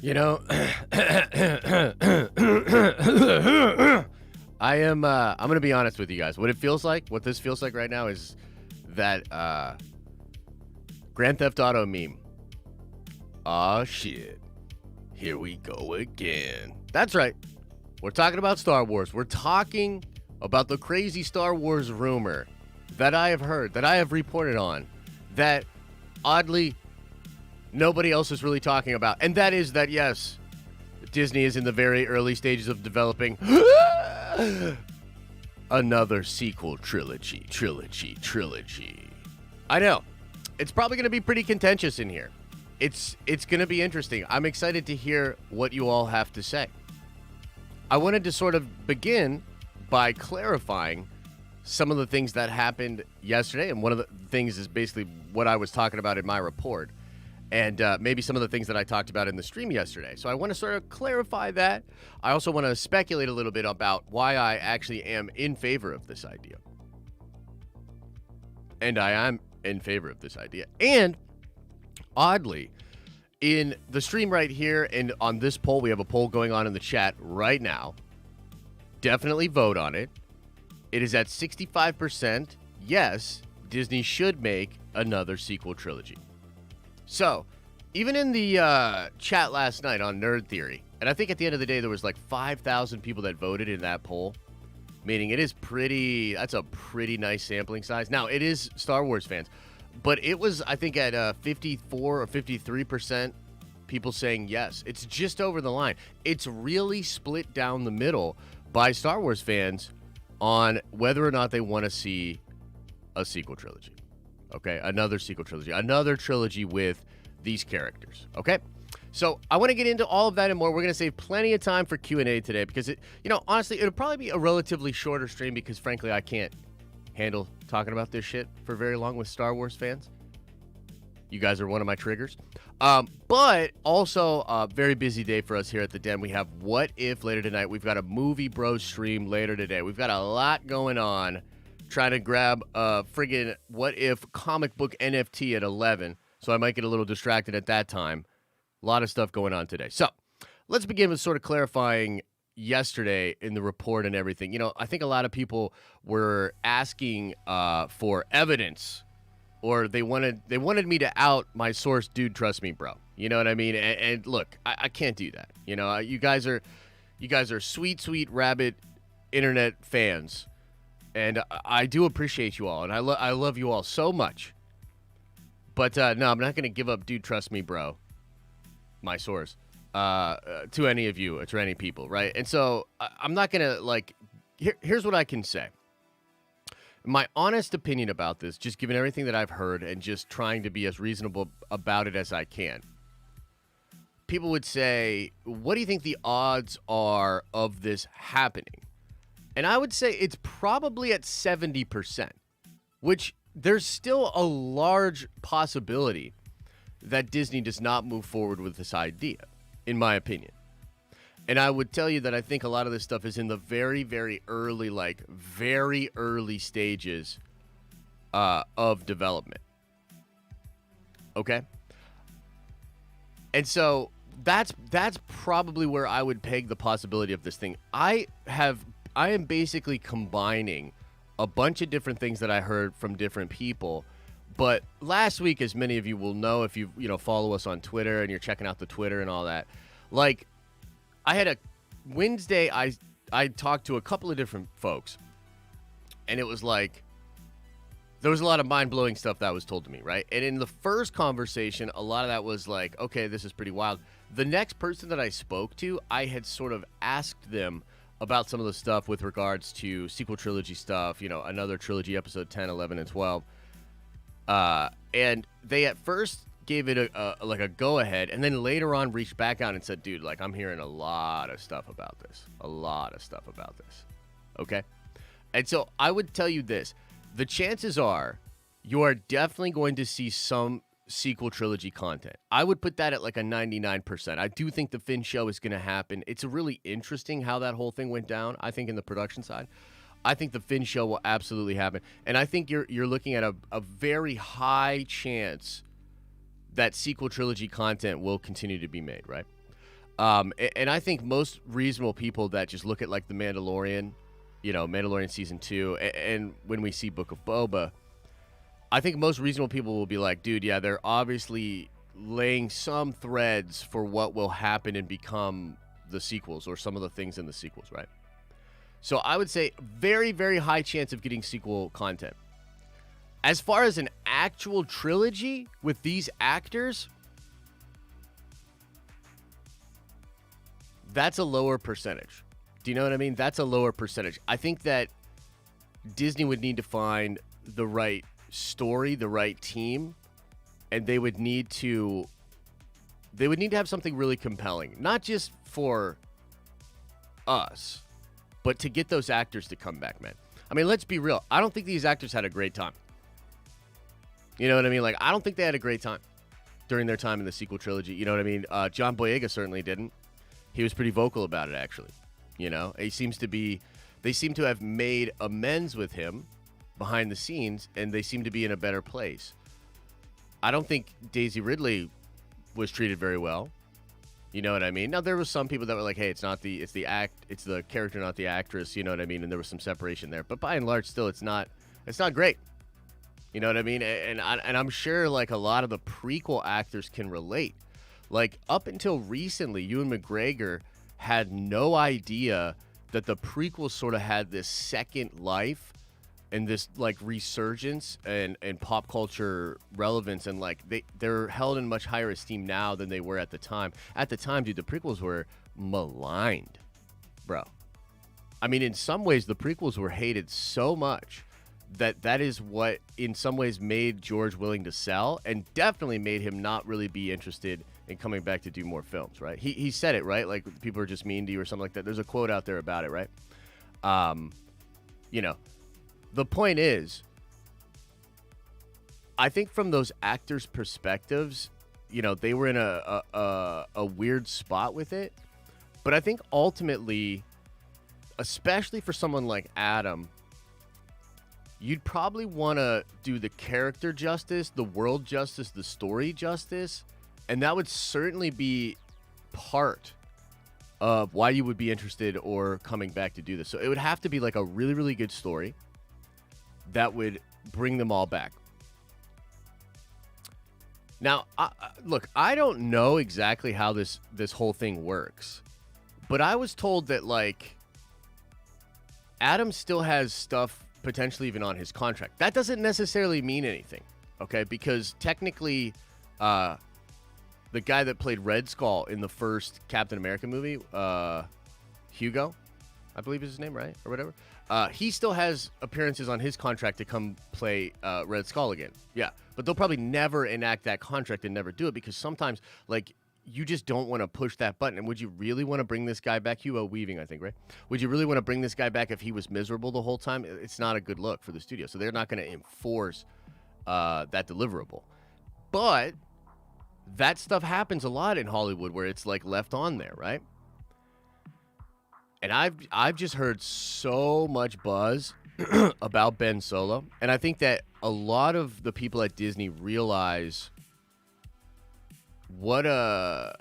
You know, I'm going to be honest with you guys. What this feels like right now is that Grand Theft Auto meme. Aw, shit. Here we go again. That's right. We're talking about Star Wars. We're talking about the crazy Star Wars rumor that I have heard, that I have reported on, that oddly nobody else is really talking about. And that is that, yes, Disney is in the very early stages of developing another sequel trilogy. I know. It's probably going to be pretty contentious in here. It's going to be interesting. I'm excited to hear what you all have to say. I wanted to sort of begin by clarifying some of the things that happened yesterday. And one of the things is basically what I was talking about in my report. And maybe some of the things that I talked about in the stream yesterday. So I want to sort of clarify that. I also want to speculate a little bit about why I actually am in favor of this idea. And I am in favor of this idea. And oddly, in the stream right here and on this poll, we have a poll going on in the chat right now. Definitely vote on it. It is at 65%. Yes, Disney should make another sequel trilogy. So, even in the chat last night on Nerd Theory, and I think at the end of the day there was like 5,000 people that voted in that poll, meaning that's a pretty nice sampling size. Now, it is Star Wars fans, but it was, I think, at 54 or 53% people saying yes. It's just over the line. It's really split down the middle by Star Wars fans on whether or not they want to see a sequel trilogy. Okay, another sequel trilogy. Another trilogy with these characters. Okay? So I want to get into all of that and more. We're going to save plenty of time for Q&A today because, honestly, it'll probably be a relatively shorter stream because, frankly, I can't handle talking about this shit for very long with Star Wars fans. You guys are one of my triggers. But also a very busy day for us here at the Den. We have What If later tonight. We've got a Movie Bros stream later today. We've got a lot going on. Trying to grab a friggin' What If comic book NFT at 11. So I might get a little distracted at that time. A lot of stuff going on today. So let's begin with sort of clarifying yesterday in the report and everything. I think a lot of people were asking for evidence, or they wanted me to out my source. Dude, trust me, bro. You know what I mean? And look, I can't do that. You guys are sweet rabbit internet fans. And I do appreciate you all, and I love you all so much. But no, I'm not going to give up, dude, trust me, bro, my source, to any of you or to any people, right? And so I'm not going to, here's what I can say. My honest opinion about this, just given everything that I've heard and just trying to be as reasonable about it as I can. People would say, what do you think the odds are of this happening? And I would say it's probably at 70%, which there's still a large possibility that Disney does not move forward with this idea, in my opinion. And I would tell you that I think a lot of this stuff is in the very, very early stages of development. Okay? And so that's probably where I would peg the possibility of this thing. I am basically combining a bunch of different things that I heard from different people. But last week, as many of you will know, if you follow us on Twitter and you're checking out the Twitter and all that, like I had a Wednesday, I talked to a couple of different folks, and it was like there was a lot of mind-blowing stuff that was told to me, right? And in the first conversation, a lot of that was like, okay, this is pretty wild. The next person that I spoke to, I had sort of asked them about some of the stuff with regards to sequel trilogy stuff, another trilogy, episode 10, 11, and 12. And they at first gave it a go-ahead, and then later on reached back out and said, dude, I'm hearing a lot of stuff about this. Okay? And so I would tell you this. The chances are you are definitely going to see some sequel trilogy content. I would put that at like a 99%. I do think the Finn show is going to happen. It's really interesting how that whole thing went down, I think, in the production side. I think the Finn show will absolutely happen. And I think you're looking at a very high chance that sequel trilogy content will continue to be made, right? And I think most reasonable people that just look at like The Mandalorian, Mandalorian season 2, and when we see Book of Boba, I think most reasonable people will be like, dude, yeah, they're obviously laying some threads for what will happen and become the sequels or some of the things in the sequels, right? So I would say very, very high chance of getting sequel content. As far as an actual trilogy with these actors, that's a lower percentage. Do you know what I mean? That's a lower percentage. I think that Disney would need to find the right story, the right team, and they would need to have something really compelling, not just for us, but to get those actors to come back, man. I mean, let's be real. I don't think these actors had a great time. You know what I mean? Like, I don't think they had a great time during their time in the sequel trilogy. You know what I mean? John Boyega certainly didn't. He was pretty vocal about it, actually. They seem to have made amends with him behind the scenes, and they seem to be in a better place. I don't think Daisy Ridley was treated very well. You know what I mean? Now, there was some people that were like, hey, it's the character, not the actress, you know what I mean? And there was some separation there. But by and large, still, it's not great. You know what I mean? And I'm sure, like, a lot of the prequel actors can relate. Like, up until recently, Ewan McGregor had no idea that the prequels sort of had this second life and this, like, resurgence and pop culture relevance. And, like, they're held in much higher esteem now than they were at the time. At the time, dude, the prequels were maligned, bro. I mean, in some ways, the prequels were hated so much that is what, in some ways, made George willing to sell and definitely made him not really be interested in coming back to do more films, right? He said it, right? Like, people are just mean to you or something like that. There's a quote out there about it, right? The point is, I think from those actors' perspectives, they were in a weird spot with it. But I think ultimately, especially for someone like Adam, you'd probably want to do the character justice, the world justice, the story justice, and that would certainly be part of why you would be interested or coming back to do this. So it would have to be like a really, really good story that would bring them all back. Now, look, I don't know exactly how this whole thing works, but I was told that, like, Adam still has stuff potentially even on his contract. That doesn't necessarily mean anything, okay? Because technically, the guy that played Red Skull in the first Captain America movie, Hugo, I believe is his name, right? Or whatever. He still has appearances on his contract to come play Red Skull again. Yeah, but they'll probably never enact that contract and never do it because sometimes, like, you just don't want to push that button. And would you really want to bring this guy back? Hugo Weaving, I think, right? Would you really want to bring this guy back if he was miserable the whole time? It's not a good look for the studio. So they're not going to enforce that deliverable. But that stuff happens a lot in Hollywood where it's, like, left on there, right? And I've just heard so much buzz about Ben Solo. And I think that a lot of the people at Disney realize what a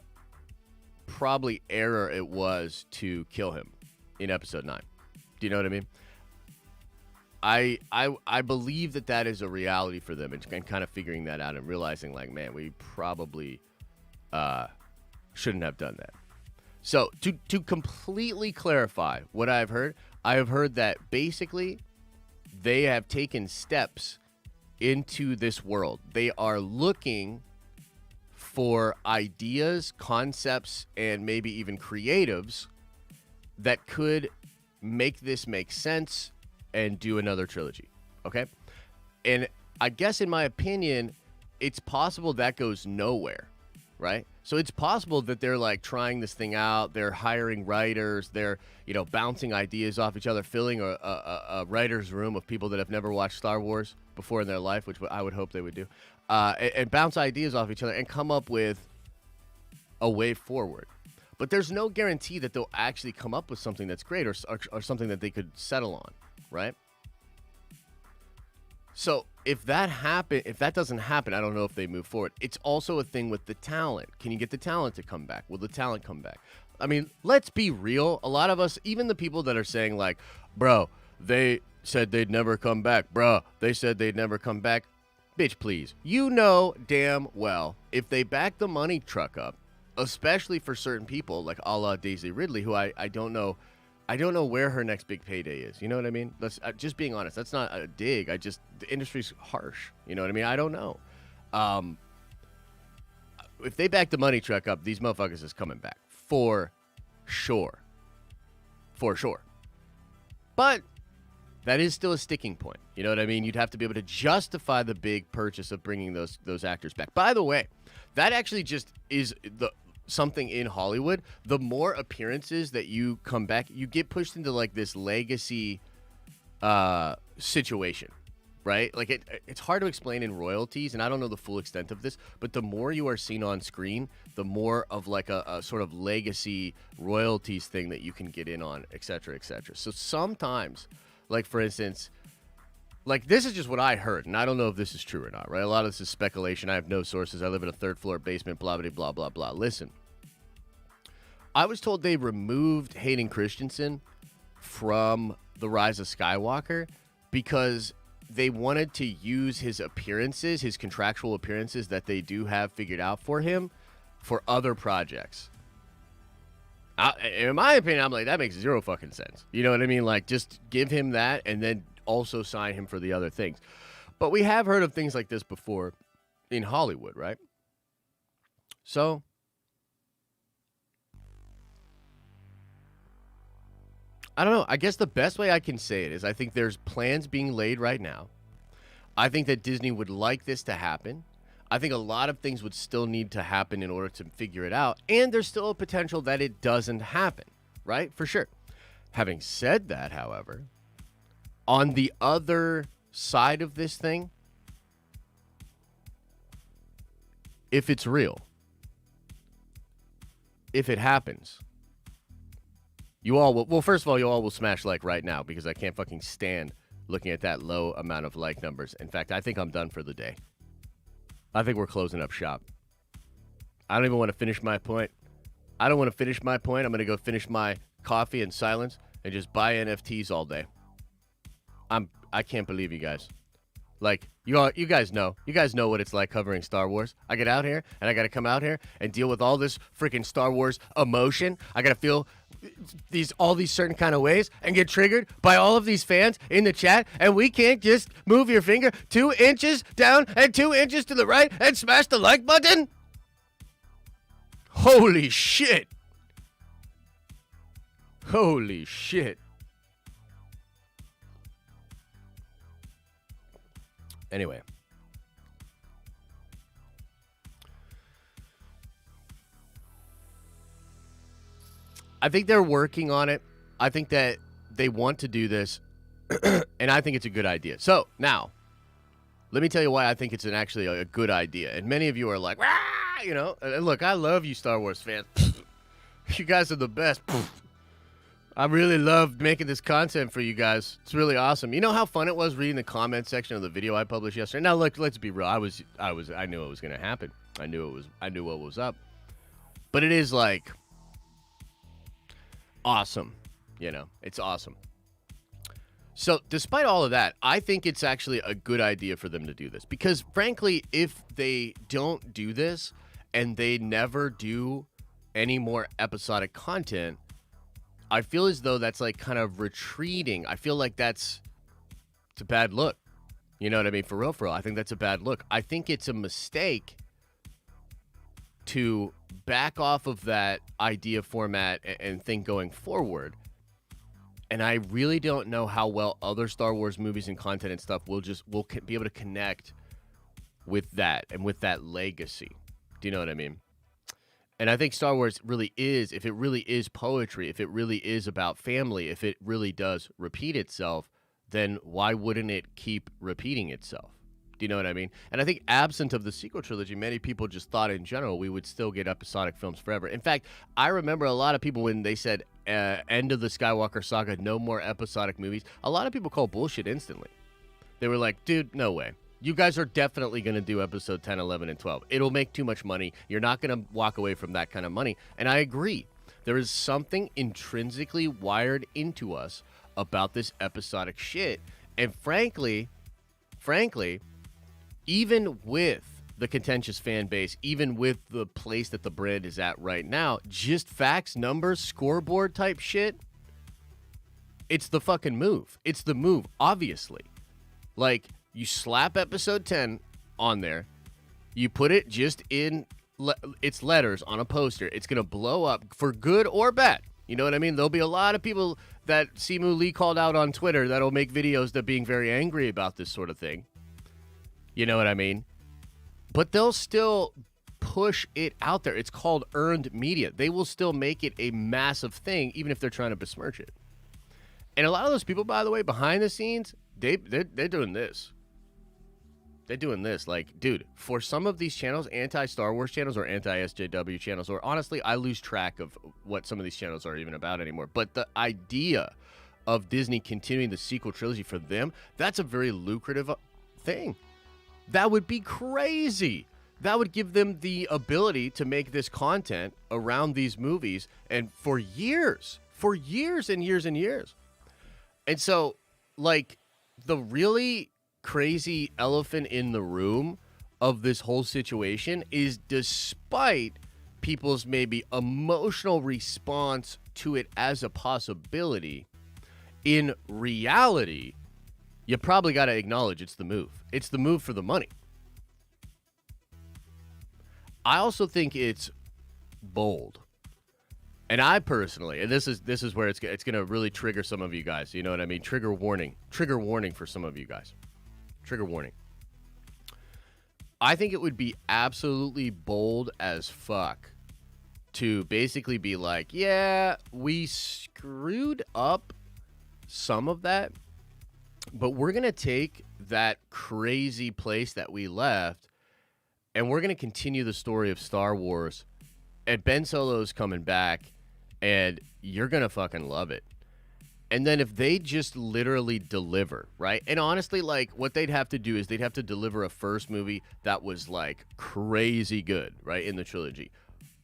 probably error it was to kill him in episode 9. Do you know what I mean? I believe that is a reality for them and kind of figuring that out and realizing, like, man, we probably shouldn't have done that. So to completely clarify what I have heard that basically they have taken steps into this world. They are looking for ideas, concepts, and maybe even creatives that could make this make sense and do another trilogy, okay? And I guess, in my opinion, it's possible that goes nowhere, right? So it's possible that they're, like, trying this thing out. They're hiring writers. They're, bouncing ideas off each other, filling a writer's room of people that have never watched Star Wars before in their life, which I would hope they would do. And bounce ideas off each other and come up with a way forward. But there's no guarantee that they'll actually come up with something that's great or something that they could settle on, right? So if that doesn't happen, I don't know if they move forward. It's also a thing with the talent. Can you get the talent to come back? Will the talent come back? I mean, let's be real. A lot of us, even the people that are saying like, bro, they said they'd never come back. Bro, they said they'd never come back. Bitch, please. You know damn well if they back the money truck up, especially for certain people like a la Daisy Ridley, who I don't know. I don't know where her next big payday is. You know what I mean? Let's just being honest. That's not a dig. The industry's harsh. You know what I mean? I don't know. If they back the money truck up, these motherfuckers is coming back for sure. For sure. But that is still a sticking point. You know what I mean? You'd have to be able to justify the big purchase of bringing those actors back. By the way, that actually just is something in Hollywood. The more appearances that you come back, you get pushed into like this legacy situation, right? Like it's hard to explain in royalties, and I don't know the full extent of this, but the more you are seen on screen, the more of like a sort of legacy royalties thing that you can get in on, et cetera, et cetera. So sometimes, like for instance, like this is just what I heard, and I don't know if this is true or not, right? A lot of this is speculation. I have no sources. I live in a third floor basement, blah, blah, blah, blah, blah. Listen, I was told they removed Hayden Christensen from The Rise of Skywalker because they wanted to use his appearances, his contractual appearances that they do have figured out for him for other projects. In my opinion, I'm like, that makes zero fucking sense. You know what I mean? Like, just give him that and then also sign him for the other things. But we have heard of things like this before in Hollywood, right? So I don't know. I guess the best way I can say it is I think there's plans being laid right now. I think that Disney would like this to happen. I think a lot of things would still need to happen in order to figure it out. And there's still a potential that it doesn't happen, right? For sure. Having said that, however, on the other side of this thing, if it's real, if it happens, you all will, well, first of all, you all will smash like right now because I can't fucking stand looking at that low amount of like numbers. In fact, I think I'm done for the day. I think we're closing up shop. I don't even want to finish my point. I don't want to finish my point. I'm going to go finish my coffee in silence and just buy NFTs all day. I can't believe you guys. Like, you guys know. You guys know what it's like covering Star Wars. I get out here, and I got to come out here and deal with all this freaking Star Wars emotion. I got to feel all these certain kind of ways and get triggered by all of these fans in the chat, and we can't just move your finger 2 inches down and 2 inches to the right and smash the like button? Holy shit. Holy shit. Anyway. I think they're working on it. I think that they want to do this, and I think it's a good idea. So, now, let me tell you why I think it's actually a good idea. And many of you are like, rah! You know, and look, I love you Star Wars fans. You guys are the best. I really loved making this content for you guys. It's really awesome. You know how fun it was reading the comment section of the video I published yesterday? Now, look, let's be real. I knew it was going to happen. I knew what was up. But it is like awesome. You know, it's awesome. So, despite all of that, I think it's actually a good idea for them to do this. Because, frankly, if they don't do this and they never do any more episodic content, I feel as though that's like kind of retreating. I feel like it's a bad look. You know what I mean? For real. I think that's a bad look. I think it's a mistake to back off of that idea format and think going forward. And I really don't know how well other Star Wars movies and content and stuff will be able to connect with that and with that legacy. Do you know what I mean? And I think Star Wars really is, if it really is poetry, if it really is about family, if it really does repeat itself, then why wouldn't it keep repeating itself? Do you know what I mean? And I think absent of the sequel trilogy, many people just thought in general we would still get episodic films forever. In fact, I remember a lot of people when they said end of the Skywalker saga, no more episodic movies, a lot of people called bullshit instantly. They were like, dude, no way. You guys are definitely going to do episode 10, 11, and 12. It'll make too much money. You're not going to walk away from that kind of money. And I agree. There is something intrinsically wired into us about this episodic shit. And frankly, even with the contentious fan base, even with the place that the brand is at right now, just facts, numbers, scoreboard type shit, it's the fucking move. It's the move, obviously. Like, you slap episode 10 on there, you put it just in its letters on a poster, it's going to blow up for good or bad. You know what I mean? There'll be a lot of people that Simu Lee called out on Twitter that'll make videos that being very angry about this sort of thing. You know what I mean? But they'll still push it out there. It's called earned media. They will still make it a massive thing, even if they're trying to besmirch it. And a lot of those people, by the way, behind the scenes, they're doing this. They're doing this. Like, dude, for some of these channels, anti-Star Wars channels or anti-SJW channels, or honestly, I lose track of what some of these channels are even about anymore. But the idea of Disney continuing the sequel trilogy for them, that's a very lucrative thing. That would be crazy. That would give them the ability to make this content around these movies and for years and years and years. And so, like, the really crazy elephant in the room of this whole situation is, despite people's maybe emotional response to it as a possibility, in reality, you probably got to acknowledge it's the move. It's the move for the money. I also think it's bold. And I personally, and this is where it's going to really trigger some of you guys. You know what I mean? Trigger warning for some of you guys. Trigger warning. I think it would be absolutely bold as fuck to basically be like, yeah, we screwed up some of that, but we're going to take that crazy place that we left and we're going to continue the story of Star Wars. And Ben Solo's coming back and you're going to fucking love it. And then if they just literally deliver, right? And honestly, like, what they'd have to do is they'd have to deliver a first movie that was, like, crazy good, right, in the trilogy.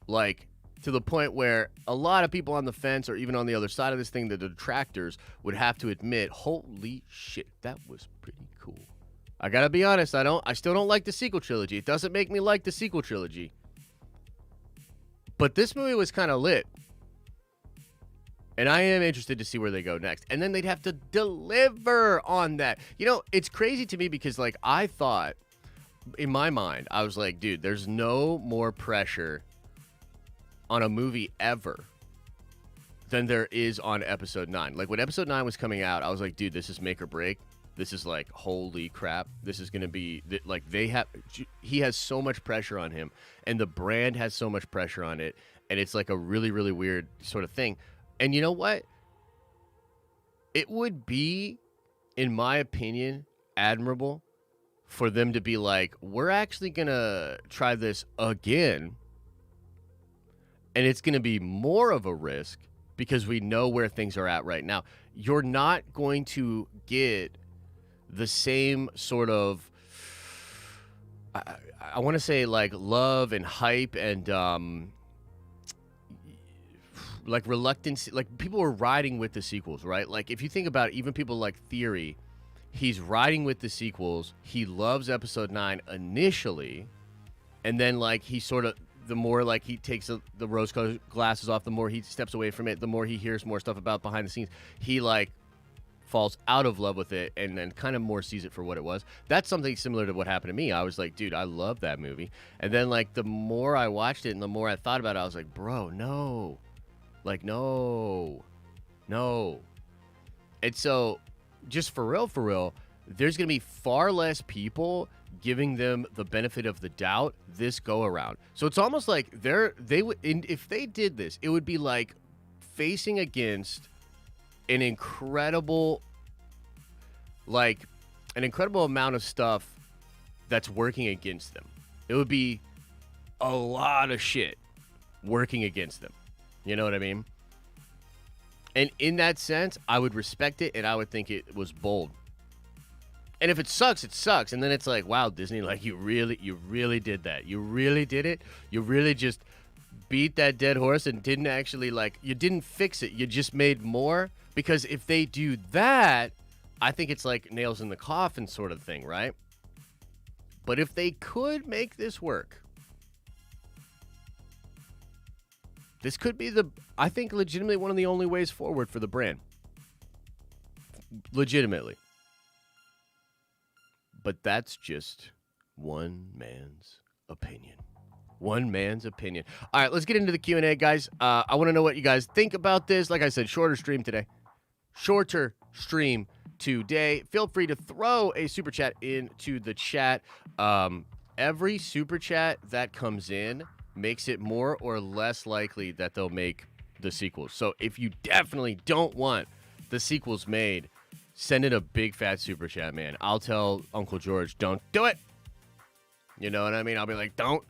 Like, to the point where a lot of people on the fence or even on the other side of this thing, the detractors, would have to admit, holy shit, that was pretty cool. I gotta be honest, I still don't like the sequel trilogy. It doesn't make me like the sequel trilogy. But this movie was kind of lit. And I am interested to see where they go next. And then they'd have to deliver on that. You know, it's crazy to me because, like, I thought, in my mind, I was like, dude, there's no more pressure on a movie ever than there is on episode 9. Like, when episode 9 was coming out, I was like, dude, this is make or break. This is like, holy crap. This is going to be, like, he has so much pressure on him. And the brand has so much pressure on it. And it's like a really, really weird sort of thing. And you know what? It would be, in my opinion, admirable for them to be like, we're actually going to try this again. And it's going to be more of a risk because we know where things are at right now. You're not going to get the same sort of, I want to say, like, love and hype and, like, reluctance. Like, people are riding with the sequels, right? Like, if you think about it, even people like Theory, he's riding with the sequels. He loves episode 9 initially. And then, like, he sort of, the more, like, he takes the rose-colored glasses off, the more he steps away from it, the more he hears more stuff about behind the scenes. He, like, falls out of love with it and then kind of more sees it for what it was. That's something similar to what happened to me. I was like, dude, I love that movie. And then, like, the more I watched it and the more I thought about it, I was like, bro, no. Like, no. And so, just for real, there's going to be far less people giving them the benefit of the doubt this go around. So it's almost like they would, if they did this, it would be like facing against an incredible amount of stuff that's working against them. It would be a lot of shit working against them. You know what I mean? And in that sense, I would respect it and I would think it was bold. And if it sucks, it sucks. And then it's like, wow, Disney, like you really did that. You really did it. You really just beat that dead horse and didn't actually you didn't fix it. You just made more. Because if they do that, I think it's like nails in the coffin sort of thing, right? But if they could make this work, this could be I think legitimately one of the only ways forward for the brand. Legitimately. But that's just one man's opinion. One man's opinion. All right, let's get into the Q&A, guys. I want to know what you guys think about this. Like I said, shorter stream today. Feel free to throw a super chat into the chat. Every super chat that comes in makes it more or less likely that they'll make the sequels. So if you definitely don't want the sequels made, send in a big fat super chat, man. I'll tell Uncle George, don't do it. You know what I mean? I'll be like, don't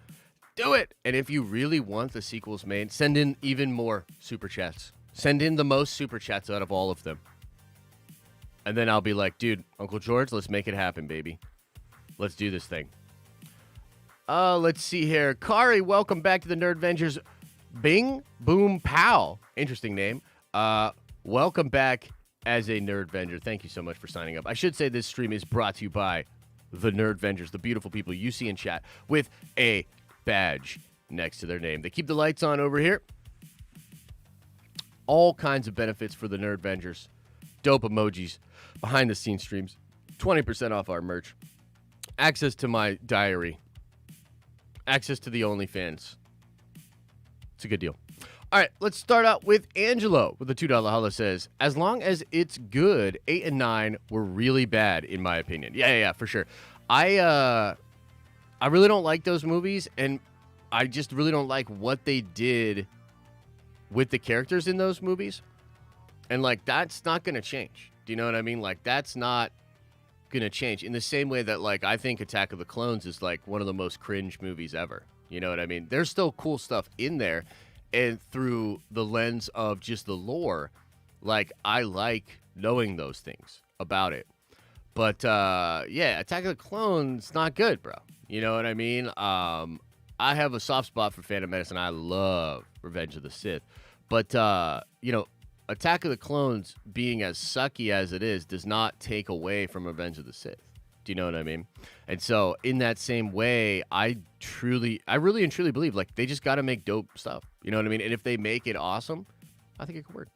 do it. And if you really want the sequels made, send in even more super chats. Send in the most super chats out of all of them. And then I'll be like, dude, Uncle George, let's make it happen, baby. Let's do this thing. Let's see here. Kari, welcome back to the Nerd Vengers. Bing Boom Pow. Interesting name. Welcome back as a Nerd Venger. Thank you so much for signing up. I should say this stream is brought to you by the Nerd Vengers, the beautiful people you see in chat with a badge next to their name. They keep the lights on over here. All kinds of benefits for the Nerd Vengers. Dope emojis, behind the scenes streams, 20% off our merch, access to my diary, access to the OnlyFans. It's a good deal. All right, let's start out with Angelo with the $2 holla says, as long as it's good, 8 and 9 were really bad, in my opinion. Yeah, for sure. I really don't like those movies, and I just really don't like what they did with the characters in those movies. And, that's not going to change. Do you know what I mean? That's not going to change. In the same way that, I think Attack of the Clones is, one of the most cringe movies ever. You know what I mean? There's still cool stuff in there. And through the lens of just the lore, I like knowing those things about it. But, yeah, Attack of the Clones, not good, bro. You know what I mean? I have a soft spot for Phantom Menace, and I love Revenge of the Sith. But, Attack of the Clones, being as sucky as it is, does not take away from Revenge of the Sith. Do you know what I mean? And so, in that same way, I really and truly believe, they just got to make dope stuff. You know what I mean? And if they make it awesome, I think it could work.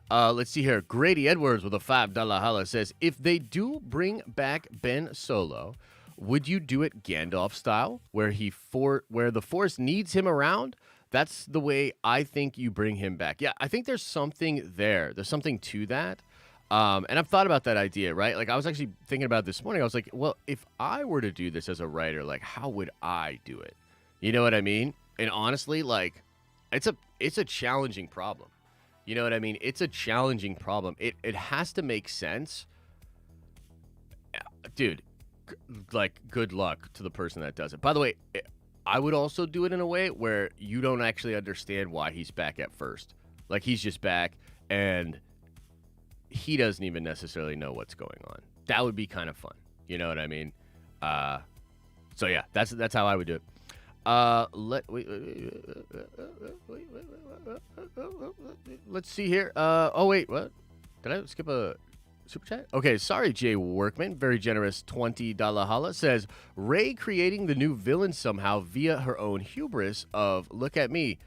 Let's see here. Grady Edwards with a $5 holla says, if they do bring back Ben Solo, would you do it Gandalf style, where the Force needs him around? That's the way I think you bring him back. Yeah, I think there's something there. There's something to that. And I've thought about that idea, right? I was actually thinking about it this morning. I was like, well, if I were to do this as a writer, how would I do it? You know what I mean? And honestly, it's a challenging problem. You know what I mean? It's a challenging problem. It has to make sense. Dude, good luck to the person that does it. By the way, I would also do it in a way where you don't actually understand why he's back at first. He's just back, and he doesn't even necessarily know what's going on. That would be kind of fun. You know what I mean? So yeah, that's how I would do it. Let's see here. Oh wait, what? Did I skip a super chat? Okay, sorry, Jay Workman. Very generous $20 holla says, Rey creating the new villain somehow via her own hubris of, look at me,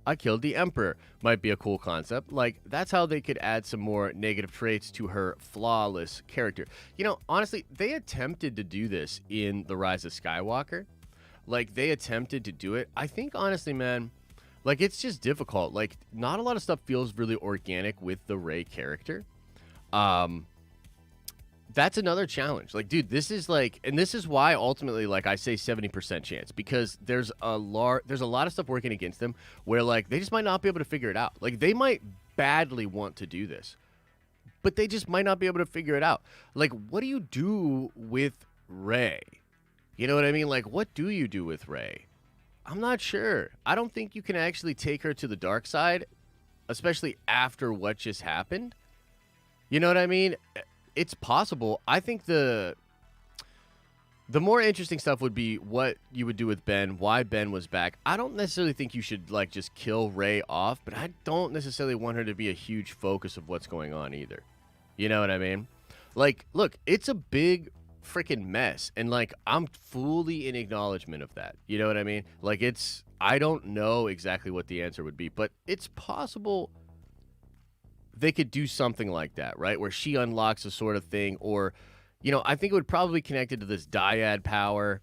I killed the Emperor. Might be a cool concept. That's how they could add some more negative traits to her flawless character. Honestly, they attempted to do this in The Rise of Skywalker. They attempted to do it. I think, honestly, man, it's just difficult. Not a lot of stuff feels really organic with the Rey character. That's another challenge. Dude, this is and this is why ultimately, I say 70% chance, because there's a lot of stuff working against them where they just might not be able to figure it out. They might badly want to do this, but they just might not be able to figure it out. What do you do with Rey? You know what I mean? What do you do with Rey? I'm not sure. I don't think you can actually take her to the dark side, especially after what just happened. You know what I mean? it's possible. I think the more interesting stuff would be what you would do with Ben, why Ben was back. I don't necessarily think you should like just kill Rey off, but I don't necessarily want her to be a huge focus of what's going on either. You know what I mean? Like, look, it's a big freaking mess, and like I'm fully in acknowledgement of that. You know what I mean? Like I don't know exactly what the answer would be, but it's possible they could do something like that, right? Where she unlocks a sort of thing, or I think it would probably be connected to this dyad power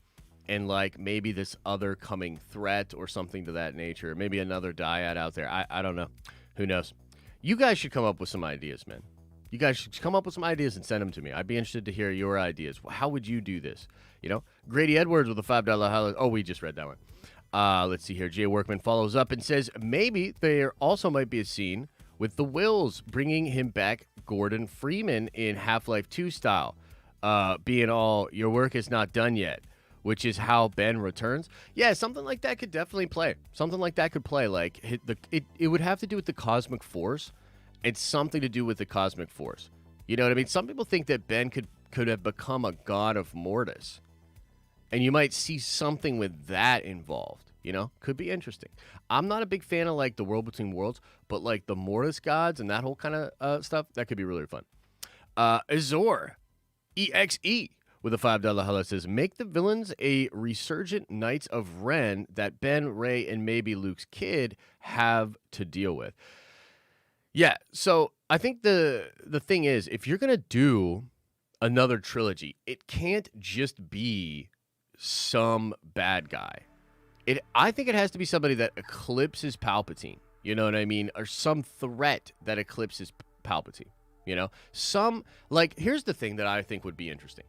and like maybe this other coming threat or something to that nature. Maybe another dyad out there. I don't know. Who knows? You guys should come up with some ideas, man. You guys should come up with some ideas and send them to me. I'd be interested to hear your ideas. How would you do this? Grady Edwards with a $5 highlight. Oh, we just read that one. Let's see here. Jay Workman follows up and says maybe there also might be a scene with the Wills bringing him back Gordon Freeman in Half-Life 2 style. Being all, your work is not done yet, which is how Ben returns. Yeah, something like that could definitely play. Something like that could play. Like it would have to do with the cosmic force. It's something to do with the cosmic force. You know what I mean? Some people think that Ben could have become a god of Mortis. And you might see something with that involved. Could be interesting. I'm not a big fan of like the World Between Worlds, but like the Mortis gods and that whole kind of stuff, that could be really fun. Azor. EXE with a $5 hello says, make the villains a resurgent Knights of Ren that Ben, Rey, and maybe Luke's kid have to deal with. Yeah, so I think the thing is, if you're going to do another trilogy, it can't just be some bad guy. I think it has to be somebody that eclipses Palpatine, you know what I mean? Or some threat that eclipses Palpatine. Here's the thing that I think would be interesting.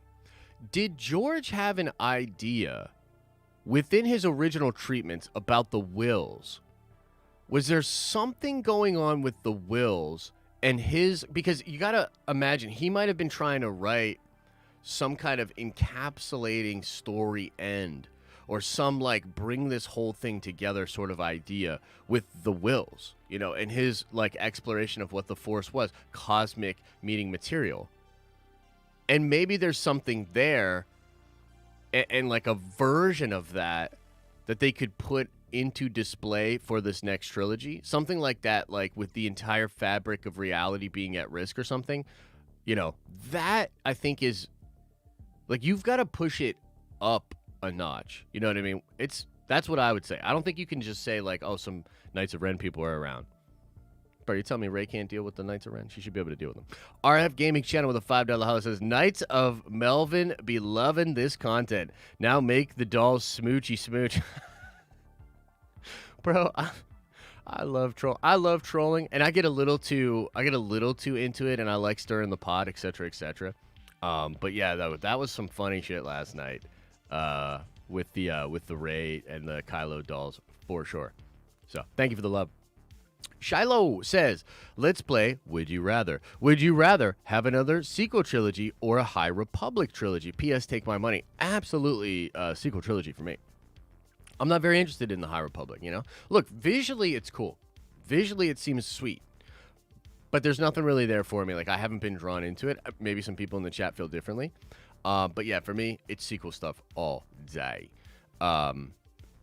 Did George have an idea within his original treatments about the Wills? Was there something going on with the Wills and because you got to imagine he might have been trying to write some kind of encapsulating story end or some like bring this whole thing together sort of idea with the Wills, and his like exploration of what the Force was, cosmic meeting material. And maybe there's something there and like a version of that they could put into display for this next trilogy. Something like that, like with the entire fabric of reality being at risk or something. That I think is like, you've got to push it up a notch. You know what I mean? That's what I would say. I don't think you can just say like, oh, some Knights of Ren people are around. Bro, you tell me Rey can't deal with the Knights of Ren? She should be able to deal with them. RF Gaming Channel with a $5 holler says, Knights of Melvin be loving this content. Now make the dolls smoochy smooch. Bro, I love trolling, and I get a little too into it, and I like stirring the pot, etc., etc. But yeah, that was some funny shit last night. With the Rey and the Kylo dolls for sure. So thank you for the love. Shiloh says, let's play Would You Rather. Would you rather have another sequel trilogy or a High Republic trilogy? P.S. Take my money. Absolutely sequel trilogy for me. I'm not very interested in the High Republic, Look, visually it's cool. Visually it seems sweet. But there's nothing really there for me. Like, I haven't been drawn into it. Maybe some people in the chat feel differently. But yeah, for me, it's sequel stuff all day.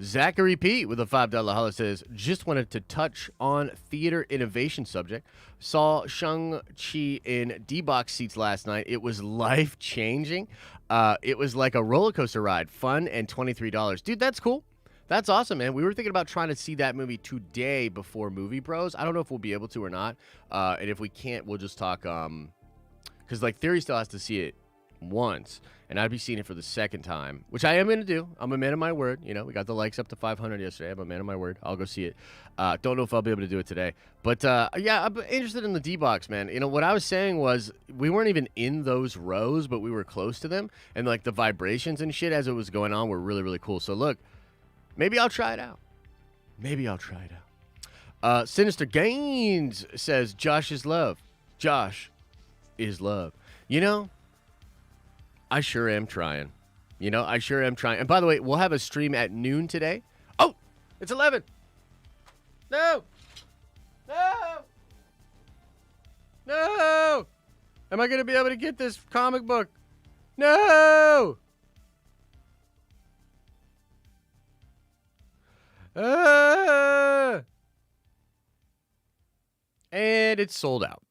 Zachary P with a $5 holler says, just wanted to touch on theater innovation subject. Saw Shang-Chi in D-Box seats last night. It was life-changing. It was like a roller coaster ride. Fun and $23. Dude, that's cool. That's awesome, man. We were thinking about trying to see that movie today before Movie Bros. I don't know if we'll be able to or not. And if we can't, we'll just talk, because like Theory still has to see it once, and I'd be seeing it for the second time, which I am going to do. I'm a man of my word. We got the likes up to 500 yesterday. I'm a man of my word. I'll go see it. Don't know if I'll be able to do it today. But, yeah, I'm interested in the D-Box, man. What I was saying was we weren't even in those rows, but we were close to them, and, like, the vibrations and shit as it was going on were really, really cool. So, look, maybe I'll try it out. Sinister Gains says, Josh is love. Josh is love. I sure am trying. And by the way, we'll have a stream at noon today. Oh, it's 11. No. Am I going to be able to get this comic book? No! And it's sold out.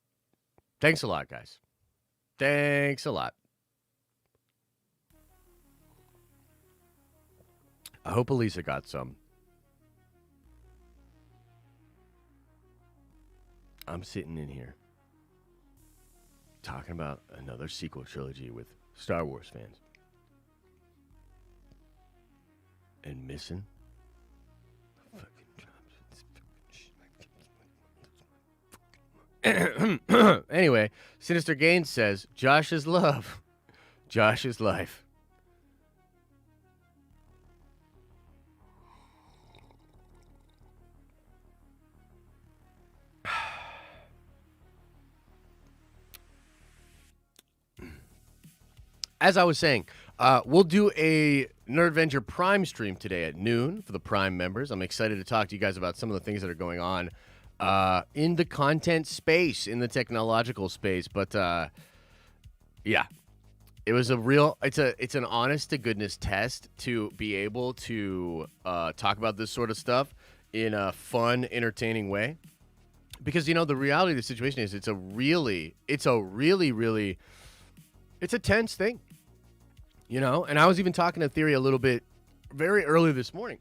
Thanks a lot, guys. Thanks a lot. I hope Elisa got some. I'm sitting in here talking about another sequel trilogy with Star Wars fans. And missing anyway, Sinister Gaines says, Josh is love. Josh is life. As I was saying, we'll do a Nerdventure Prime stream today at noon for the Prime members. I'm excited to talk to you guys about some of the things that are going on in the content space, in the technological space. But yeah, it was it's an honest to goodness test to be able to talk about this sort of stuff in a fun, entertaining way. Because, you know, the reality of the situation is it's a tense thing, you know? And I was even talking to Theory a little bit very early this morning.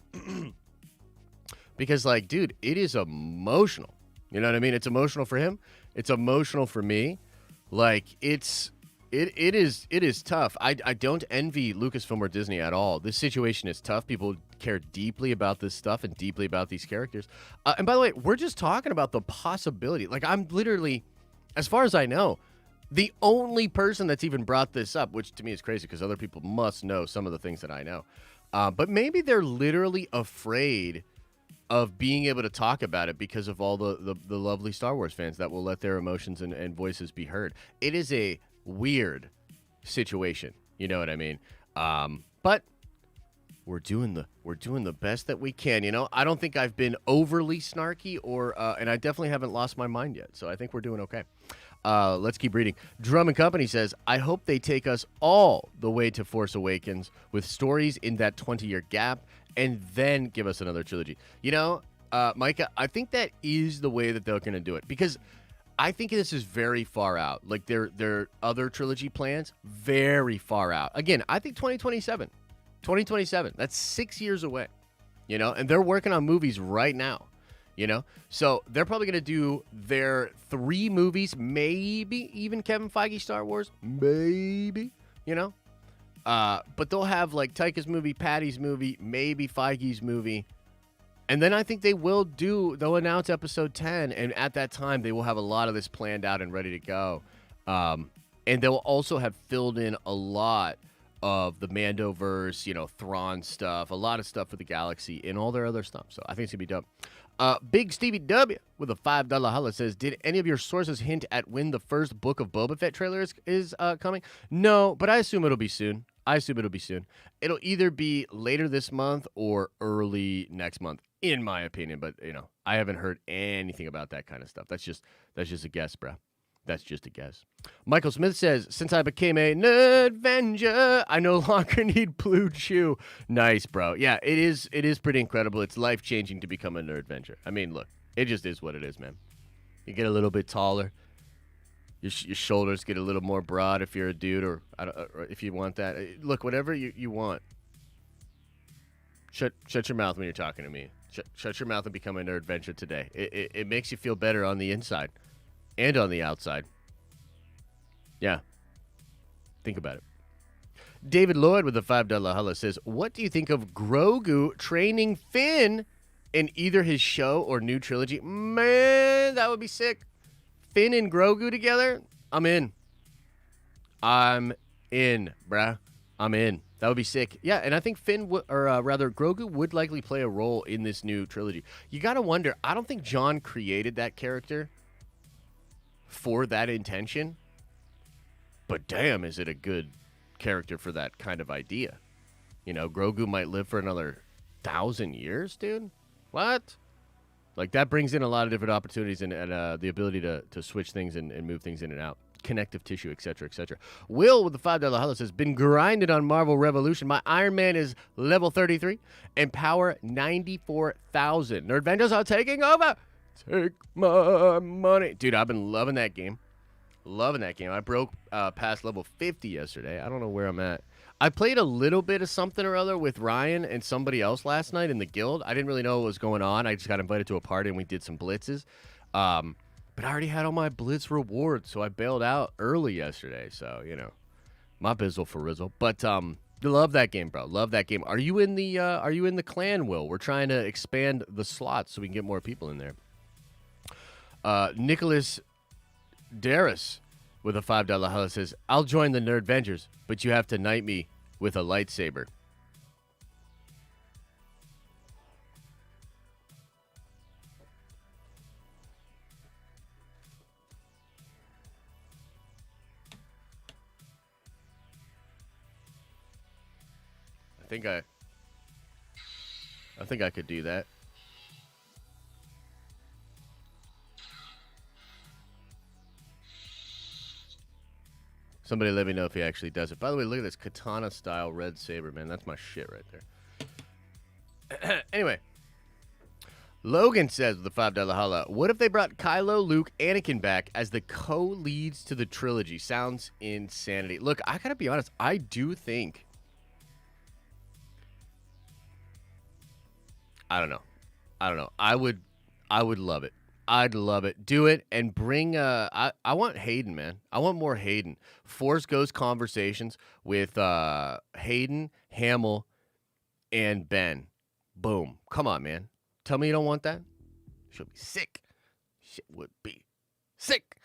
Because, like, dude, it is emotional. You know what I mean? It's emotional for him. It's emotional for me. Like, it is tough. I don't envy Lucasfilm or Disney at all. This situation is tough. People care deeply about this stuff and deeply about these characters. And by the way, we're just talking about the possibility. Like, I'm literally, as far as I know, the only person that's even brought this up, which to me is crazy because other people must know some of the things that I know. But maybe they're literally afraid of being able to talk about it because of all the lovely Star Wars fans that will let their emotions and voices be heard. It is a weird situation. You know what I mean? But we're doing the best that we can. You know, I don't think I've been overly snarky and I definitely haven't lost my mind yet. So I think we're doing okay. Let's keep reading. Drum and Company says, I hope they take us all the way to Force Awakens with stories in that 20-year gap and then give us another trilogy. You know, Micah, I think that is the way that they're going to do it because I think this is very far out. Like their other trilogy plans, very far out. Again, I think 2027. 2027. That's 6 years away, you know, and they're working on movies right now. You know, so they're probably going to do their 3 movies, maybe even Kevin Feige Star Wars, maybe, you know. But they'll have like Taika's movie, Patty's movie, maybe Feige's movie. And then I think they'll announce episode 10. And at that time, they will have a lot of this planned out and ready to go. And they'll also have filled in a lot of the Mandoverse, you know, Thrawn stuff, a lot of stuff for the galaxy and all their other stuff. So I think it's going to be dope. Big Stevie W with a $5 holla says, did any of your sources hint at when the first Book of Boba Fett trailer is coming? No, but I assume it'll be soon. It'll either be later this month or early next month, in my opinion. But, you know, I haven't heard anything about that kind of stuff. That's just a guess, bro. That's just a guess. Michael Smith says, since I became a Nerdvenger, I no longer need Blue Chew. Nice, bro. Yeah, it is pretty incredible. It's life-changing to become a Nerdvenger. I mean, look, it just is what it is, man. You get a little bit taller. Your shoulders get a little more broad if you're a dude or if you want that. Look, whatever you want. Shut your mouth when you're talking to me. Shut your mouth and become a Nerdvenger today. It makes you feel better on the inside. And on the outside. Yeah. Think about it. David Lloyd with a $5 holla says, what do you think of Grogu training Finn in either his show or new trilogy? Man, that would be sick. Finn and Grogu together? I'm in. I'm in, bruh. I'm in. That would be sick. Yeah, and I think Grogu would likely play a role in this new trilogy. You got to wonder, I don't think John created that character for that intention, but damn, is it a good character for that kind of idea. You know, Grogu might live for another 1,000 years, dude. What? Like, that brings in a lot of different opportunities and the ability to switch things and move things in and out. connective tissue, etc., etc. Will with the $5 hollow says, been grinded on Marvel Revolution. My Iron Man is level 33 and power 94,000. Nerdvengers are taking over. Take my money. Dude, I've been loving that game. Loving that game. I broke past level 50 yesterday. I don't know where I'm at. I played a little bit of something or other with Ryan and somebody else last night in the guild. I didn't really know what was going on. I just got invited to a party and we did some blitzes. But I already had all my blitz rewards, so I bailed out early yesterday. So, you know, my bizzle for rizzle. But love that game, bro. Love that game. Are you in the clan, Will? We're trying to expand the slots so we can get more people in there. Nicholas Darris with a $5 hollow says, I'll join the Nerdvengers, but you have to knight me with a lightsaber. I think I could do that. Somebody let me know if he actually does it. By the way, look at this katana-style red saber, man. That's my shit right there. Anyway, Logan says with the $5 holla, what if they brought Kylo, Luke, Anakin back as the co-leads to the trilogy? Sounds insanity. Look, I gotta be honest. I do think... I don't know. I would love it. I'd love it. Do it and bring I want Hayden, man. I want more Hayden. Force Ghost conversations with Hayden, Hamill, and Ben. Boom. Come on, man. Tell me you don't want that? She'll be sick. Shit would be sick.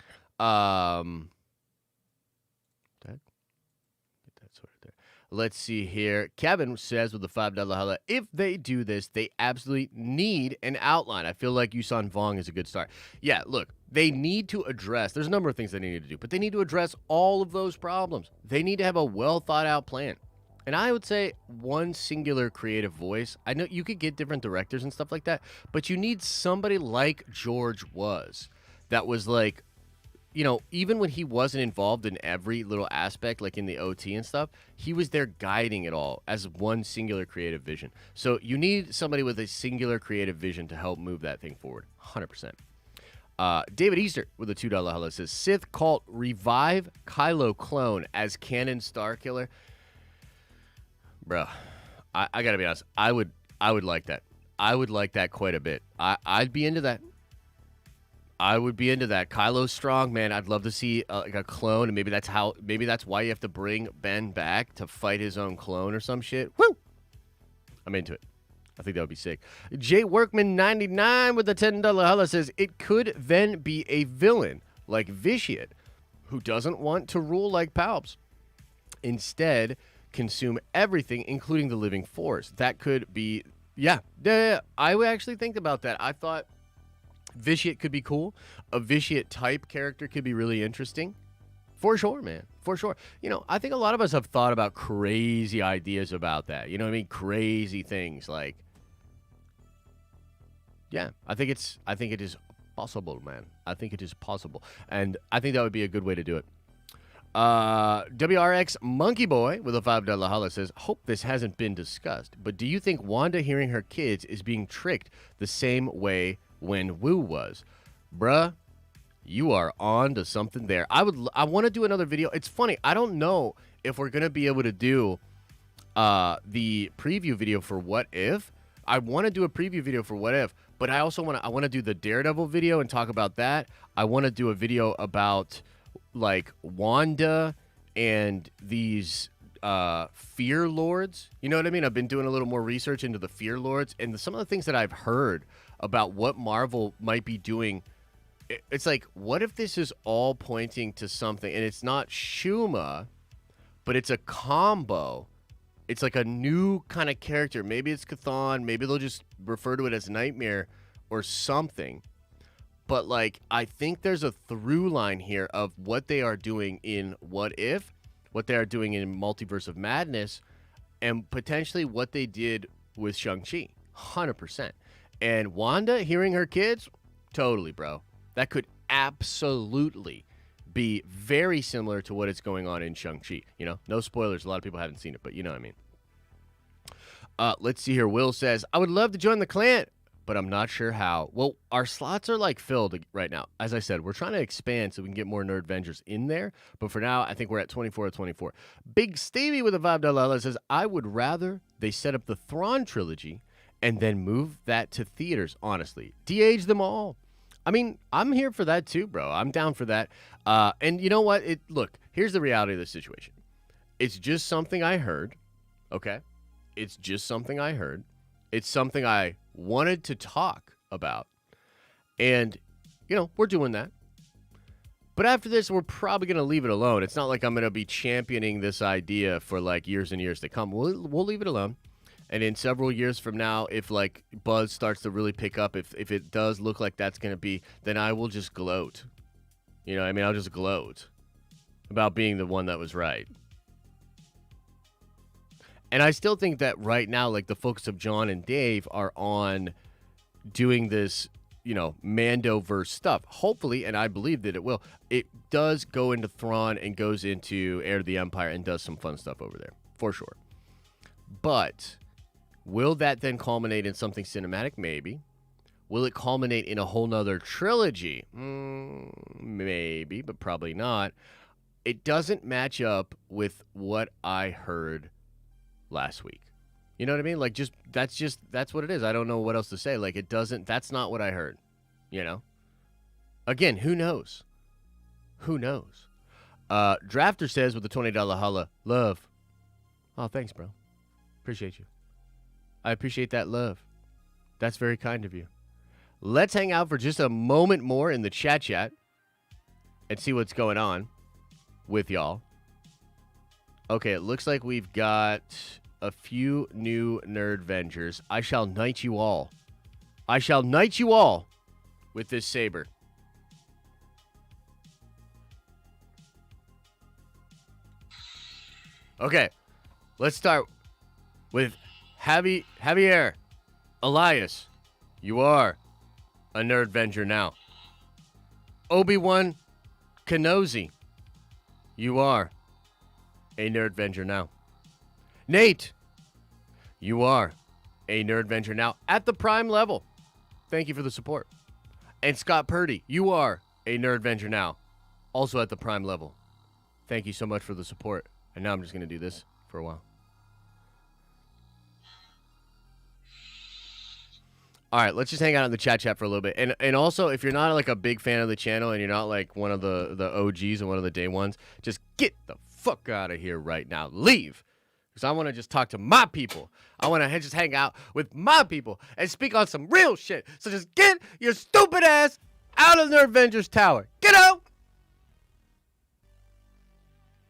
Let's see here. Kevin says with the $5 holla, if they do this, they absolutely need an outline. I feel like Yusan Vong is a good start. Yeah, look, they need to address, there's a number of things they need to do, but they need to address all of those problems. They need to have a well thought out plan. And I would say one singular creative voice. I know you could get different directors and stuff like that, but you need somebody like George was, that was like, you know, even when he wasn't involved in every little aspect, like in the OT and stuff, he was there guiding it all as one singular creative vision. So you need somebody with a singular creative vision to help move that thing forward. 100%. David Easter with a $2 hello says, Sith cult revive Kylo clone as canon star killer. Bro, I gotta be honest. I would like that. I would like that quite a bit. I'd be into that. I would be into that. Kylo's strong, man. I'd love to see like a clone, and maybe that's why you have to bring Ben back to fight his own clone or some shit. Woo! I'm into it. I think that would be sick. Jay Workman 99 with the $10 holla says, it could then be a villain like Vitiate, who doesn't want to rule like Palps. Instead, consume everything, including the living force. That could be, yeah. I would actually think about that. I thought Vitiate could be cool. A Vitiate type character could be really interesting. For sure, man. For sure. You know, I think a lot of us have thought about crazy ideas about that. You know what I mean? Crazy things like, yeah, I think it is possible, man. I think it is possible. And I think that would be a good way to do it. WRX Monkey Boy with a $5 holla says, hope this hasn't been discussed, but do you think Wanda hearing her kids is being tricked the same way when Wu was? Bruh, you are on to something there. I want to do another video. It's funny. I don't know if we're going to be able to do the preview video for What If. I want to do a preview video for What If, but I also want to do the Daredevil video and talk about that. I want to do a video about like Wanda and these Fear Lords. You know what I mean? I've been doing a little more research into the Fear Lords and some of the things that I've heard about what Marvel might be doing. It's like, what if this is all pointing to something and it's not Shuma, but it's a combo? It's like a new kind of character. Maybe it's Chthon. Maybe they'll just refer to it as Nightmare or something. But, like, I think there's a through line here of what they are doing in What If, what they are doing in Multiverse of Madness, and potentially what they did with Shang-Chi. 100%. And Wanda hearing her kids? Totally, bro. That could absolutely be very similar to what is going on in Shang-Chi. You know, no spoilers. A lot of people haven't seen it, but you know what I mean. Let's see here. Will says, I would love to join the clan, but I'm not sure how. Well, our slots are like filled right now. As I said, we're trying to expand so we can get more Nerd Vengers in there. But for now, I think we're at 24 or 24. Big Stevie with a $5 says, I would rather they set up the Thrawn trilogy and then move that to theaters, honestly. De-age them all. I mean, I'm here for that too, bro. I'm down for that. And you know what? Look, here's the reality of the situation. It's just something I heard, okay? It's just something I heard. It's something I wanted to talk about. And, you know, we're doing that. But after this, we're probably going to leave it alone. It's not like I'm going to be championing this idea for, like, years and years to come. We'll leave it alone. And in several years from now, if, like, buzz starts to really pick up, if it does look like that's going to be, then I will just gloat. You know what I mean? I'll just gloat about being the one that was right. And I still think that right now, like, the focus of John and Dave are on doing this, you know, Mandoverse stuff. Hopefully, and I believe that it will, it does go into Thrawn and goes into Heir to the Empire and does some fun stuff over there, for sure. But will that then culminate in something cinematic? Maybe. Will it culminate in a whole nother trilogy? Maybe, but probably not. It doesn't match up with what I heard last week. You know what I mean? Like, that's what it is. I don't know what else to say. Like, that's not what I heard. You know? Again, who knows? Who knows? Drafter says with the $20 holla, love. Oh, thanks, bro. Appreciate you. I appreciate that love. That's very kind of you. Let's hang out for just a moment more in the chat and see what's going on with y'all. Okay, it looks like we've got a few new Nerd Vengers. I shall knight you all. I shall knight you all with this saber. Okay, let's start with Javier Elias. You are a Nerd Venger now. Obi-Wan Kenozi. You are a Nerd Venger now. Nate, you are a Nerd Venger now at the Prime level. Thank you for the support. And Scott Purdy, you are a Nerd Venger now, also at the Prime level. Thank you so much for the support. And now I'm just going to do this for a while. All right, let's just hang out in the chat for a little bit. And also, if you're not like a big fan of the channel and you're not like one of the OGs and one of the day ones, just get the fuck out of here right now. Leave. Because I want to just talk to my people. I want to just hang out with my people and speak on some real shit. So just get your stupid ass out of Nerd Vengers Tower. Get out!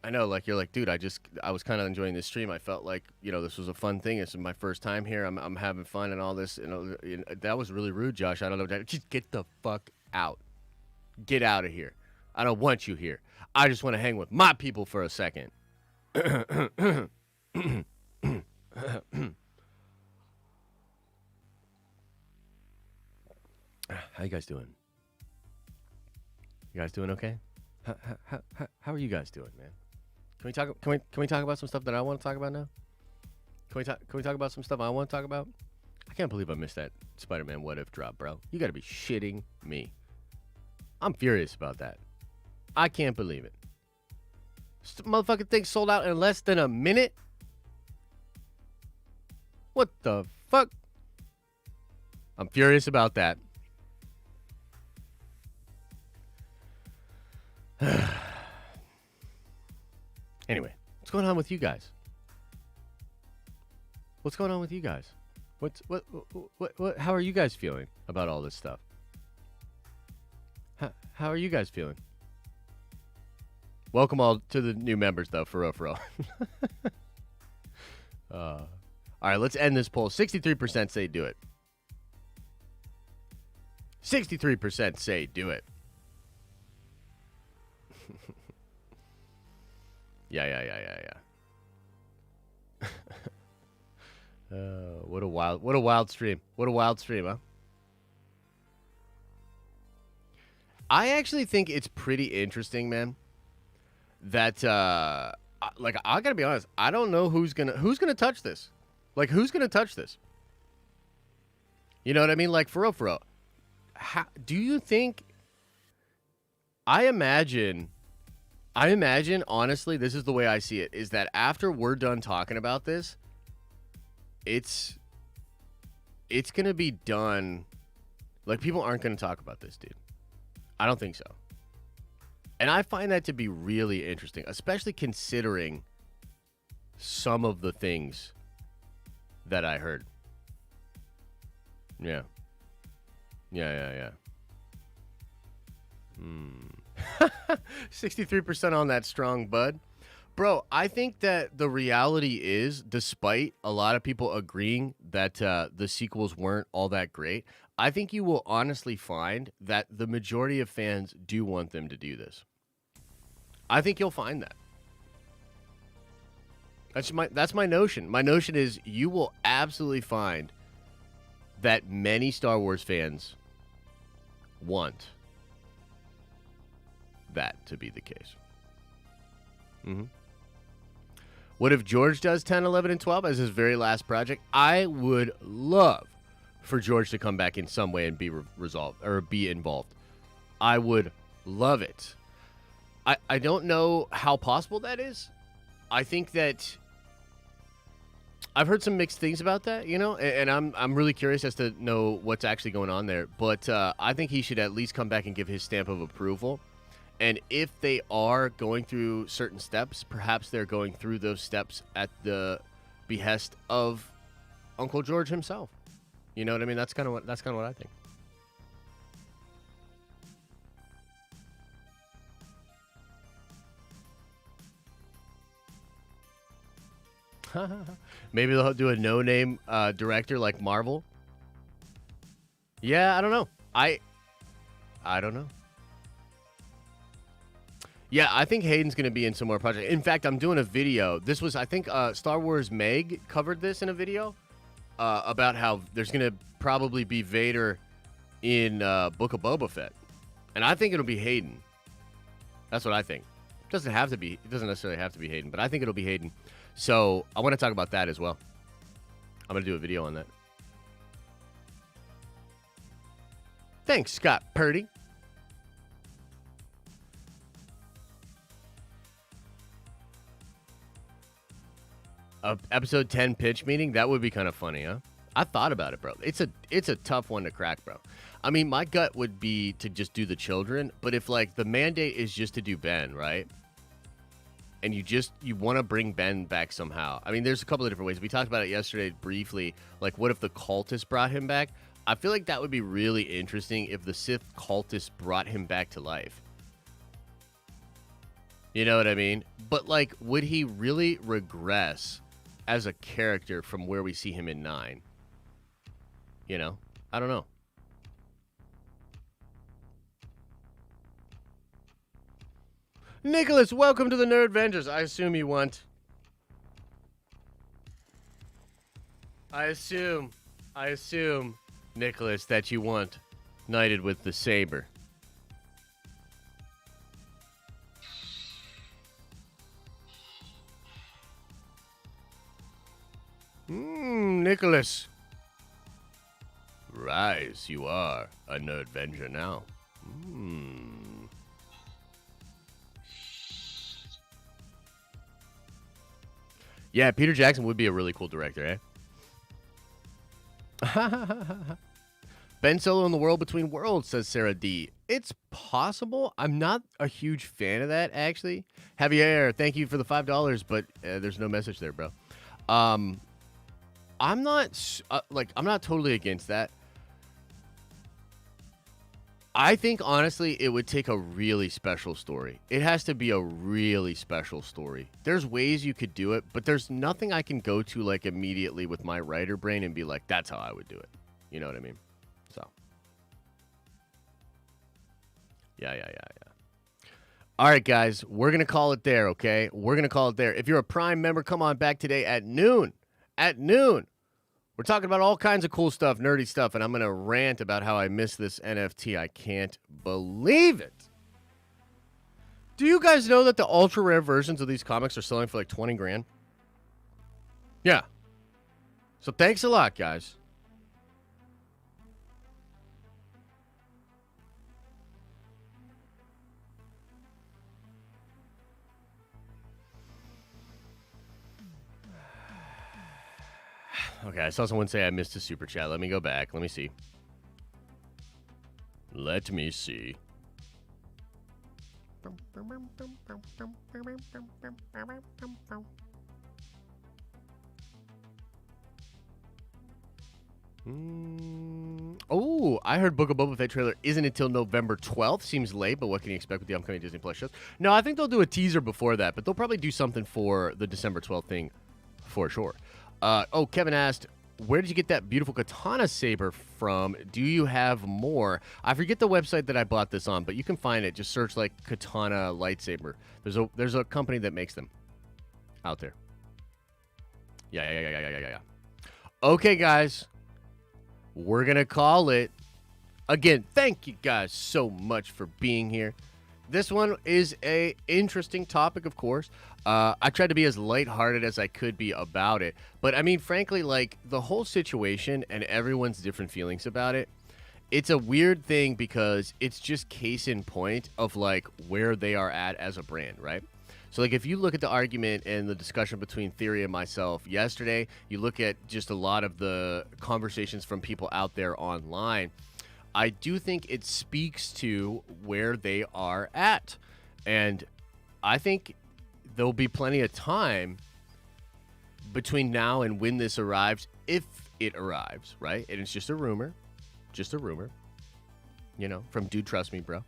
I know, like, you're like, dude, I was kind of enjoying this stream. I felt like, you know, this was a fun thing. This is my first time here. I'm having fun and all this. You know, that was really rude, Josh. I don't know. Just get the fuck out. Get out of here. I don't want you here. I just want to hang with my people for a second. How you guys doing? You guys doing okay? How are you guys doing, man? Can we talk about some stuff that I want to talk about now? Can we talk about some stuff I want to talk about? I can't believe I missed that Spider-Man What If drop, bro. You got to be shitting me. I'm furious about that. I can't believe it. Motherfucking thing sold out in less than a minute? What the fuck? I'm furious about that. Anyway, what's going on with you guys? What's going on with you guys? What? How are you guys feeling about all this stuff? How are you guys feeling? Welcome all to the new members, though, for real. All right, let's end this poll. 63% say do it. 63% say do it. Yeah. What a wild stream. What a wild stream, huh? I actually think it's pretty interesting, man. That like I gotta be honest, I don't know who's gonna touch this. Like who's gonna touch this? You know what I mean? Like for real, for real. How, do you think? I imagine. Honestly, this is the way I see it. Is that after we're done talking about this, it's gonna be done. Like people aren't gonna talk about this, dude. I don't think so. And I find that to be really interesting, especially considering some of the things that I heard. Yeah. Yeah. 63% on that strong bud. Bro, I think that the reality is, despite a lot of people agreeing that the sequels weren't all that great, I think you will honestly find that the majority of fans do want them to do this. I think you'll find that. That's my notion. My notion is you will absolutely find that many Star Wars fans want that to be the case. Mm-hmm. What if George does 10, 11, and 12 as his very last project? I would love for George to come back in some way and be resolved or be involved. I would love it. I don't know how possible that is. I think that I've heard some mixed things about that, you know, and I'm really curious as to know what's actually going on there. But I think he should at least come back and give his stamp of approval. And if they are going through certain steps, perhaps they're going through those steps at the behest of Uncle George himself. You know what I mean? That's kind of what I think. Maybe they'll do a no-name director like Marvel. Yeah, I don't know. I don't know. Yeah, I think Hayden's going to be in some more projects. In fact, I'm doing a video. This was, I think, Star Wars Meg covered this in a video about how there's going to probably be Vader in Book of Boba Fett. And I think it'll be Hayden. That's what I think. It doesn't necessarily have to be Hayden, but I think it'll be Hayden. So I want to talk about that as well. I'm going to do a video on that. Thanks, Scott Purdy. Episode 10 pitch meeting, that would be kind of funny, huh? I thought about it, bro. It's a tough one to crack, bro. I mean, my gut would be to just do the children, but if like the mandate is just to do Ben, right? And you want to bring Ben back somehow. I mean, there's a couple of different ways. We talked about it yesterday briefly. Like, what if the cultist brought him back? I feel like that would be really interesting if the Sith cultist brought him back to life. You know what I mean? But like, would he really regress as a character from where we see him in 9? You know? I don't know. Nicholas, welcome to the Nerd Vengers. I assume you want. I assume, Nicholas, that you want Knighted with the Saber. Nicholas. Rise, you are a Nerd Venger now. Yeah, Peter Jackson would be a really cool director, eh? Ben Solo in the World Between Worlds, says Sarah D. It's possible. I'm not a huge fan of that, actually. Javier, thank you for the $5, but there's no message there, bro. I'm not totally against that. I think, honestly, it would take a really special story. It has to be a really special story. There's ways you could do it, but there's nothing I can go to, like, immediately with my writer brain and be like, that's how I would do it. You know what I mean? So. Yeah. All right, guys. We're going to call it there, okay? We're going to call it there. If you're a Prime member, come on back today at noon. At noon. We're talking about all kinds of cool stuff, nerdy stuff, and I'm going to rant about how I miss this NFT. I can't believe it. Do you guys know that the ultra rare versions of these comics are selling for like 20 grand? Yeah. So thanks a lot, guys. Okay, I saw someone say I missed a super chat. Let me go back. Let me see. Let me see. Oh, I heard Book of Boba Fett trailer isn't until November 12th. Seems late, but what can you expect with the upcoming Disney Plus shows? No, I think they'll do a teaser before that, but they'll probably do something for the December 12th thing for sure. Kevin asked, where did you get that beautiful katana saber from? Do you have more? I forget the website that I bought this on, but you can find it. Just search like katana lightsaber. There's a company that makes them out there. Yeah. Okay, guys. We're going to call it. Again, thank you guys so much for being here. This one is a interesting topic, of course. I tried to be as lighthearted as I could be about it. But, I mean, frankly, like, the whole situation and everyone's different feelings about it, it's a weird thing because it's just case in point of, like, where they are at as a brand, right? So, like, if you look at the argument and the discussion between Theory and myself yesterday, you look at just a lot of the conversations from people out there online, I do think it speaks to where they are at. And I think there'll be plenty of time between now and when this arrives, if it arrives, right? And it's just a rumor, you know, from Dude Trust Me, Bro.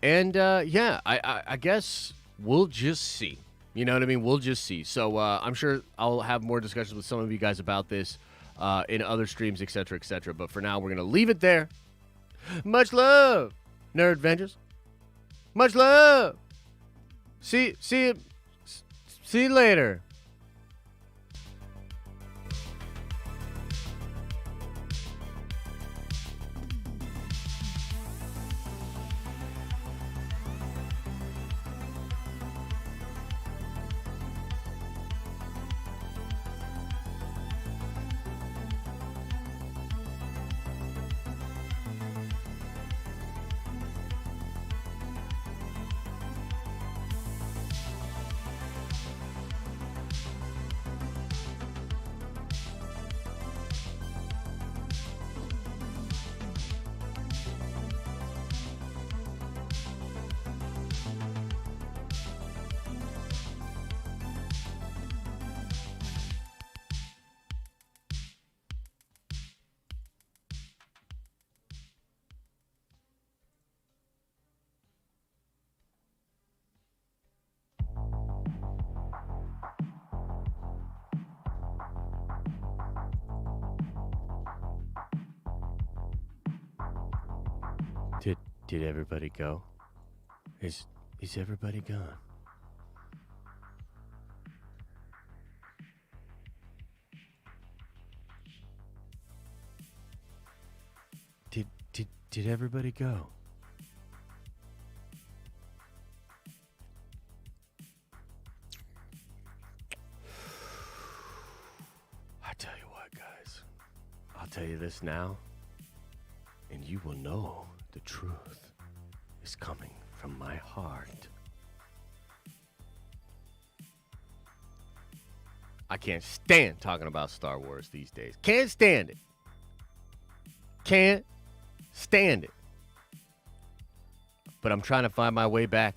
And, I guess we'll just see. You know what I mean? We'll just see. So I'm sure I'll have more discussions with some of you guys about this in other streams, etc., etc. But for now, we're going to leave it there. Much love, Nerd Avengers. Much love. See you later. Did everybody go? Is everybody gone? Did everybody go? I tell you what, guys. I'll tell you this now, and you will know the truth is coming from my heart. I can't stand talking about Star Wars these days. Can't stand it. Can't stand it. But I'm trying to find my way back.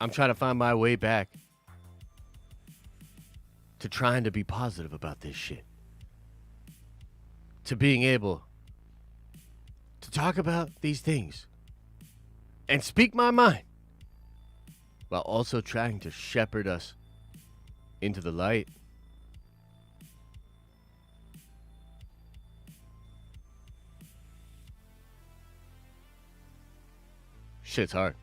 I'm trying to find my way back to trying to be positive about this shit. To being able to talk about these things and speak my mind while also trying to shepherd us into the light. Shit's hard.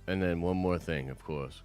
And then one more thing, of course.